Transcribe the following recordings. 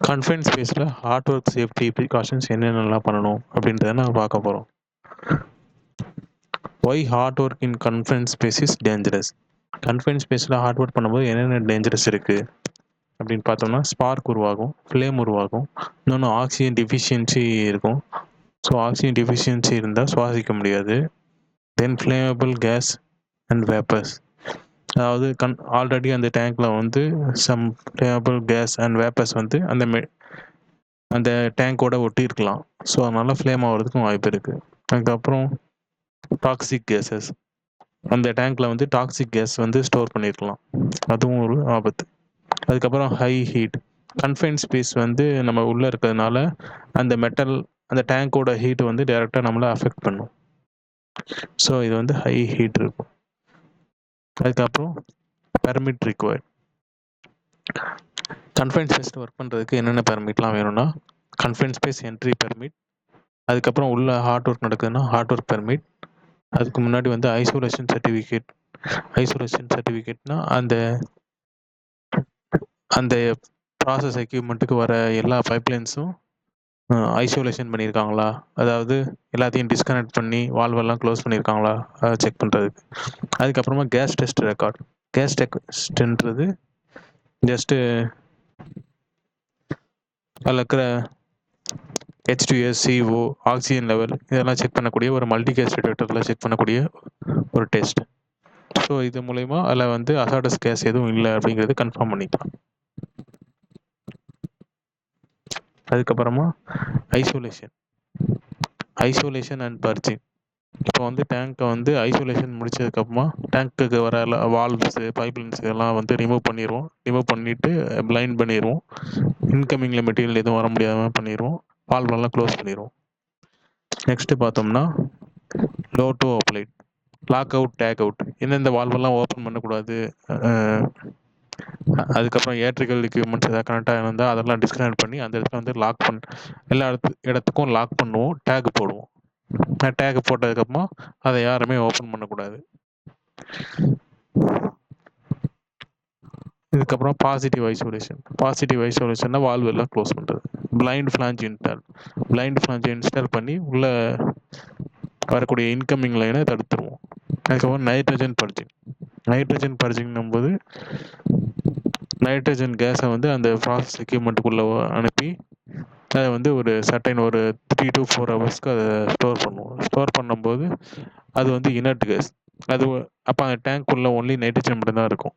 Confined ஸ்பேஸில் hot work safety precautions என்னென்னலாம் பண்ணணும் அப்படின்றத நான் பார்க்க போகிறோம். Why hot work in confined space is dangerous. Confined ஸ்பேஸில் ஹார்ட் ஒர்க் பண்ணும்போது என்னென்ன டேஞ்சரஸ் இருக்குது அப்படின்னு பார்த்தோம்னா, ஸ்பார்க் உருவாகும், ஃப்ளேம் உருவாகும், இன்னொன்று ஆக்சிஜன் டிஃபிஷியன்சி இருக்கும். ஸோ ஆக்சிஜன் டிஃபிஷியன்சி இருந்தால் சுவாசிக்க முடியாது. Then flammable gas and vapours, அதாவது ஆல்ரெடி அந்த டேங்க்கில் வந்து some flammable gas and vapours வந்து அந்த டேங்கோட ஒட்டி இருக்கலாம். ஸோ அதனால் ஃப்ளேம் ஆகிறதுக்கும் வாய்ப்பு இருக்குது. அதுக்கப்புறம் டாக்ஸிக் கேஸஸ், அந்த டேங்க்கில் வந்து டாக்ஸிக் கேஸ் வந்து ஸ்டோர் பண்ணியிருக்கலாம், அதுவும் ஒரு ஆபத்து. அதுக்கப்புறம் ஹை ஹீட், கன்ஃபைன்ட் ஸ்பேஸ் வந்து நம்ம உள்ளே இருக்கிறதுனால அந்த டேங்கோட ஹீட் வந்து டைரெக்டாக நம்மளை அஃபெக்ட் பண்ணும். ஸோ இது வந்து ஹை ஹீட் இருக்கும். அதுக்கப்புறம் பெர்மிட் ரிக்வயர்ட். கன்ஃபைன்ட் ஸ்பேஸில் ஒர்க் பண்ணுறதுக்கு என்னென்ன பெர்மிட்லாம் வேணும்னா, கன்ஃபைன்ட் ஸ்பேஸ் என்ட்ரி பெர்மிட், அதுக்கப்புறம் உள்ள ஹார்ட் ஒர்க் நடக்குதுன்னா ஹார்ட் ஒர்க் பெர்மிட், அதுக்கு முன்னாடி வந்து ஐசோலேஷன் சர்டிஃபிகேட். ஐசோலேஷன் சர்டிஃபிகேட்னா அந்த ப்ராசஸ் எக்யூப்மெண்ட்டுக்கு வர எல்லா பைப்லைன்ஸும் ஐசோலேஷன் பண்ணியிருக்காங்களா, அதாவது எல்லாத்தையும் டிஸ்கனெக்ட் பண்ணி வால்வெல்லாம் க்ளோஸ் பண்ணியிருக்காங்களா அதை செக் பண்ணுறதுக்கு. அதுக்கப்புறமா கேஸ் டெஸ்ட் ரெக்கார்ட். கேஸ் டெஸ்ட்ன்றது ஜஸ்ட்டு அதில் இருக்கிற H2S, CO, ஆக்சிஜன் லெவல் இதெல்லாம் செக் பண்ணக்கூடிய ஒரு மல்டி கேஸ் டிடெக்டரில் செக் பண்ணக்கூடிய ஒரு டெஸ்ட். ஸோ இது மூலயமா அதில் வந்து அசாடஸ் கேஸ் எதுவும் இல்லை அப்படிங்கிறது கன்ஃபார்ம் பண்ணிக்கலாம். அதுக்கப்புறமா ஐசோலேஷன் அண்ட் பர்ஜிங். இப்போ வந்து டேங்க்கை வந்து ஐசோலேஷன் முடிச்சதுக்கப்புறமா டேங்க்குக்கு வர வால்வ்ஸு, பைப்லைன்ஸ் இதெல்லாம் வந்து ரிமூவ் பண்ணிவிட்டு பிளைண்ட் பண்ணிடுவோம். இன்கமிங்கில் மெட்டீரியல் எதுவும் வர முடியாமல் பண்ணிடுவோம். வால்வெல்லாம் க்ளோஸ் பண்ணிடுவோம். நெக்ஸ்ட்டு பார்த்தோம்னா LOTO applied, lock out, tag out, எந்தெந்த வால்வெல்லாம் ஓப்பன் பண்ணக்கூடாது, அதுக்கப்புறம் ஏட்ரிக்கல் எக்யூப்மெண்ட்ஸ் எதாவது கனெக்டாக இருந்தால் அதெல்லாம் டிஸ்கனெக்ட் பண்ணி அந்த இடத்துல வந்து எல்லா இடத்துக்கும் லாக் பண்ணுவோம், டேக் போடுவோம். டேக் போட்டதுக்கப்புறமா அதை யாருமே ஓப்பன் பண்ணக்கூடாது. இதுக்கப்புறம் பாசிட்டிவ் ஐசோலேஷன்னா வால்வ் எல்லாம் க்ளோஸ் பண்ணுறது. பிளைண்ட் ஃப்ளாஞ்ச் இன்ஸ்டால் பண்ணி உள்ளே வரக்கூடிய இன்கமிங் லைனை தடுத்துருவோம். அதுக்கப்புறம் நைட்ரஜன் பர்ஜிங்னும் போது நைட்ரஜன் கேஸை வந்து அந்த ப்ராசஸ் எக்யூப்மெண்ட்டுக்குள்ளே அனுப்பி அதை வந்து ஒரு 3 to 4 ஹவர்ஸ்க்கு அதை ஸ்டோர் பண்ணும்போது அது வந்து இனர்ட் கேஸ். அப்போ அந்த டேங்க்குள்ளே ஒன்லி நைட்ரஜன் மட்டும்தான் இருக்கும்.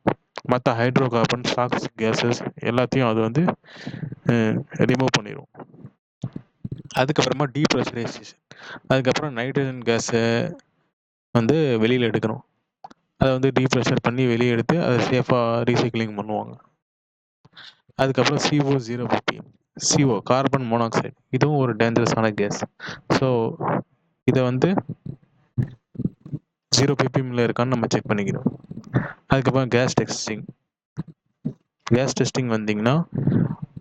மற்ற ஹைட்ரோ கார்பன், டாக்ஸிக் கேஸஸ் எல்லாத்தையும் அது வந்து ரிமூவ் பண்ணிடும். அதுக்கப்புறமா டீப்ரெஷரைசேஷன். அதுக்கப்புறம் நைட்ரஜன் கேஸை வந்து வெளியில் எடுக்கணும். அதை வந்து டீப்ரெஷர் பண்ணி வெளியே எடுத்து அதை சேஃபாக ரீசைக்கிளிங் பண்ணுவாங்க. அதுக்கப்புறம் CO 050, CO கார்பன் மோனாக்சைடு, இதுவும் ஒரு டேஞ்சரஸான கேஸ். ஸோ இதை வந்து 0 ppmல இருக்கான்னு நம்ம செக் பண்ணிக்கணும். அதுக்கப்புறம் கேஸ் டெஸ்டிங் வந்தீங்கன்னா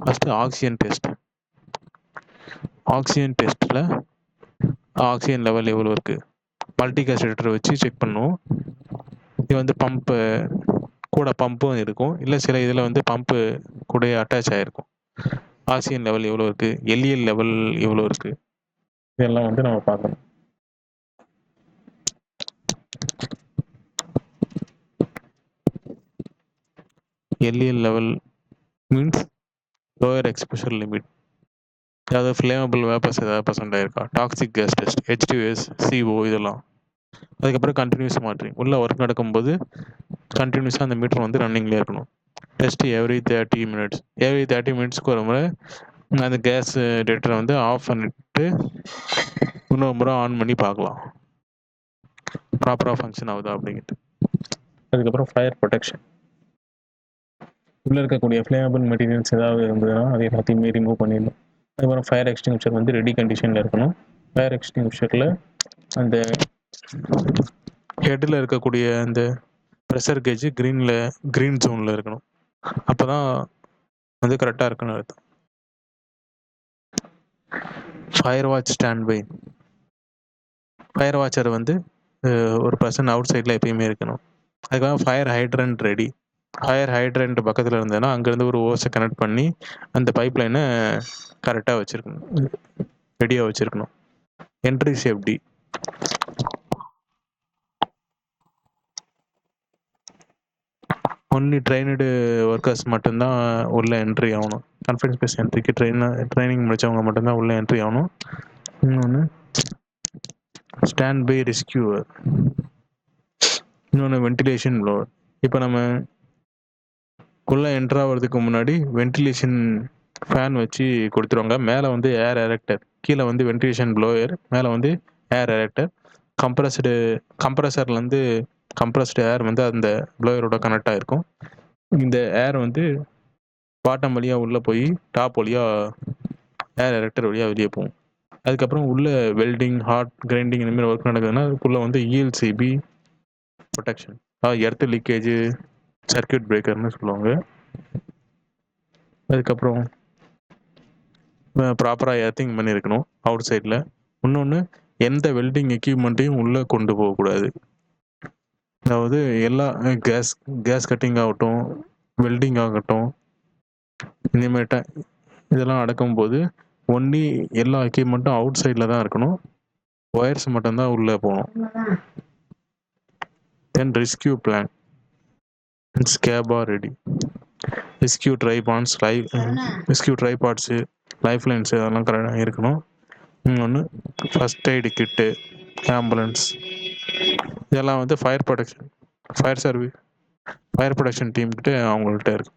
ஃபஸ்ட்டு ஆக்சிஜன் டெஸ்ட்டில் ஆக்சிஜன் லெவல் எவ்வளோ இருக்குது, மல்டி கேஸ் டிடெக்டரை வச்சு செக் பண்ணுவோம். இது வந்து பம்பும் இருக்கும், இல்லை சில இதில் வந்து பம்பு கூட அட்டாச் ஆகிருக்கும். ஆக்சிஜன் லெவல் எவ்வளோ இருக்குது, LEL லெவல் எவ்வளோ இருக்குது, இதெல்லாம் வந்து நம்ம பார்க்கணும். LEL level means lower exposure limit, அதாவது ஃப்ளேமபிள் வேப்பர்ஸ் ஏதாவது பர்சன்ட் ஆயிருக்கா, toxic gas test, H2S, CO இதெல்லாம். அதுக்கப்புறம் கண்டினியூஸ் மானிட்டரிங், உள்ள ஒர்க் நடக்கும்போது கண்டினியூஸாக அந்த மீட்டர் வந்து ரன்னிங்லேயே இருக்கணும். டெஸ்ட் எவ்ரி 30 மினிட்ஸ்க்கு ஒரு முறை அந்த கேஸ் டிடெக்டரை வந்து ஆஃப் பண்ணிவிட்டு இன்னொரு முறை ஆன் பண்ணி பார்க்கலாம் ப்ராப்பராக ஃபங்க்ஷன் ஆகுதா அப்படிங்கிட்டு. அதுக்கப்புறம் ஃபயர் ப்ரொடெக்ஷன், உள்ளே இருக்கக்கூடிய ஃப்ளேமபிள் மெட்டீரியல்ஸ் ஏதாவது இருந்ததுன்னா அது எல்லாத்தையுமே ரிமூவ் பண்ணிடணும். அதுக்கப்புறம் ஃபயர் எக்ஸ்டிங்ஷர் வந்து ரெடி கண்டிஷனில் இருக்கணும். ஃபயர் எக்ஸ்டிங்ஷரில் அந்த ஹெட்டில் இருக்கக்கூடிய அந்த ப்ரெஷர் கேஜ் க்ரீன் ஜோனில் இருக்கணும். அப்போ தான் வந்து கரெக்டாக இருக்குன்னு அர்த்தம். Fire watch standby, fire watcher வந்து ஒரு பர்சன் அவுட் சைடில் எப்பயுமே இருக்கணும். அதுக்கப்புறம் fire hydrant ready, fire hydrant பக்கத்தில் இருந்ததுன்னா அங்கேருந்து ஒரு ஓஸை கனெக்ட் பண்ணி அந்த பைப் லைனை கரெக்டாக வச்சுருக்கணும், ரெடியாக வச்சுருக்கணும். Entry safety. Only trained workers மட்டும்தான் உள்ளே என்ட்ரி ஆகணும். கான்ஃபரன்ஸ் ஸ்பேஸ் என்ட்ரிக்கு ட்ரைனிங் முடித்தவங்க மட்டும்தான் உள்ளே என்ட்ரி ஆகணும். இன்னொன்று ஸ்டாண்ட் பை ரெஸ்கியூவர். இன்னொன்று வென்டிலேஷன் ப்ளோவர். இப்போ நம்ம உள்ளே என்ட்ரு ஆகிறதுக்கு முன்னாடி வென்டிலேஷன் ஃபேன் வச்சு கொடுத்துருவாங்க. மேலே வந்து ஏர் எரெக்டர், கீழே வந்து வென்டிலேஷன் ப்ளோயர், மேலே வந்து ஏர் எரெக்டர். கம்ப்ரஸர்லேருந்து கம்ப்ரஸ்டு ஏர் வந்து அந்த ப்ளோயரோட கனெக்ட் ஆகிருக்கும். இந்த ஏர் வந்து பாட்டம் வழியாக உள்ளே போய் டாப் வழியாக ஏர் எரெக்டர் வழியாக வெளியே போகும். அதுக்கப்புறம் உள்ளே வெல்டிங், ஹாட் கிரைண்டிங் இந்தமாதிரி ஒர்க் நடக்குதுன்னா அதுக்குள்ளே வந்து ELCP protection, earth leakage circuit பிரேக்கர்னு சொல்லுவாங்க. அதுக்கப்புறம் ப்ராப்பராக எர்த்திங் பண்ணியிருக்கணும் அவுட் சைடில். இன்னொன்று, எந்த வெல்டிங் எக்யூப்மெண்ட்டையும் உள்ளே கொண்டு போகக்கூடாது. அதாவது எல்லா கேஸ் கட்டிங் ஆகட்டும், வெல்டிங் ஆகட்டும், இனிமேட்ட இதெல்லாம் அடக்கும்போது ஒன்லி எல்லா எக்யூப்மெண்ட்டும் அவுட் சைடில் தான் இருக்கணும். ஒயர்ஸ் மட்டும்தான் உள்ளே போகணும். Then rescue plan. Scuba ready. Rescue tripods, life lines அதெல்லாம் கரெக்டாக இருக்கணும். இன்னொன்று ஃபஸ்ட் எய்டு கிட்டு, ஆம்புலன்ஸ், இதெல்லாம் வந்து ஃபயர் ப்ரொடெக்ஷன் டீம்கிட்ட அவங்கள்ட்ட இருக்கு.